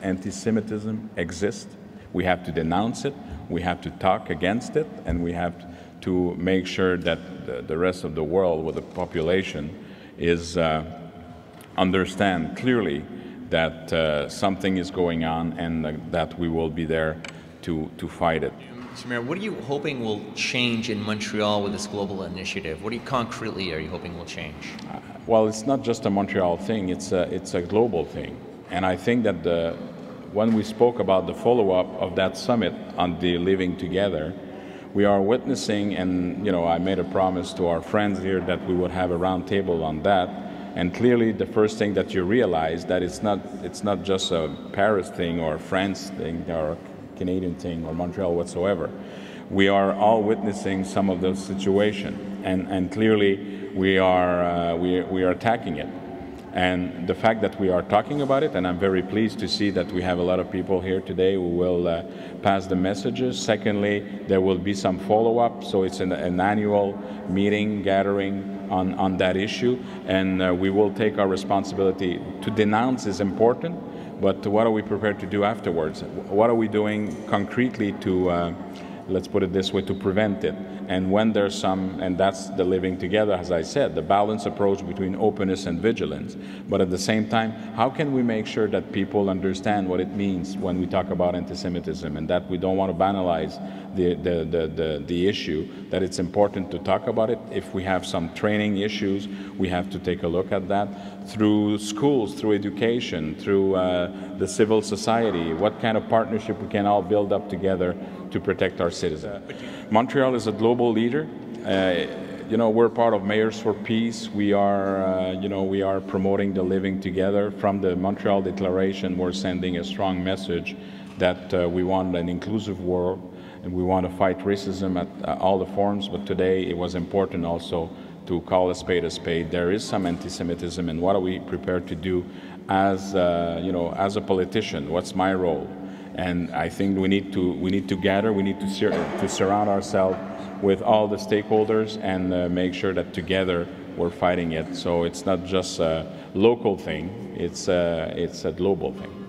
Anti-Semitism exists. We have to denounce it, we have to talk against it, and we have to make sure that the rest of the world, with the population, is understand clearly that something is going on and that we will be there to fight it. Mr. Mayor, what are you hoping will change in Montreal with this global initiative? What concretely are you hoping will change? Well, it's not just a Montreal thing, it's a global thing. And I think that when we spoke about the follow-up of that summit on the living together, we are witnessing, and I made a promise to our friends here that we would have a round table on that. And clearly the first thing that you realize that it's not just a Paris thing or a France thing or a Canadian thing or Montreal whatsoever. We are all witnessing some of those situations, and clearly we are attacking it. And the fact that we are talking about it, and I'm very pleased to see that we have a lot of people here today who will pass the messages. Secondly, there will be some follow-up, so it's an annual meeting, gathering on that issue, and we will take our responsibility. To denounce is important, but what are we prepared to do afterwards? What are we doing concretely to, let's put it this way, to prevent it? And when there's some, and that's the living together, as I said, the balanced approach between openness and vigilance. But at the same time, how can we make sure that people understand what it means when we talk about anti-Semitism, and that we don't want to banalize the issue, that it's important to talk about it. If we have some training issues, we have to take a look at that through schools, through education, through the civil society, what kind of partnership we can all build up together to protect our citizens. Montreal is a global leader. We're part of Mayors for Peace. We are promoting the living together. From the Montreal Declaration, we're sending a strong message that we want an inclusive world and we want to fight racism at all the forms. But today it was important also to call a spade a spade. There is some anti-Semitism, and what are we prepared to do as as a politician? What's my role? And I think we need to gather, we need to surround ourselves with all the stakeholders and make sure that together we're fighting it. So it's not just a local thing, it's a global thing.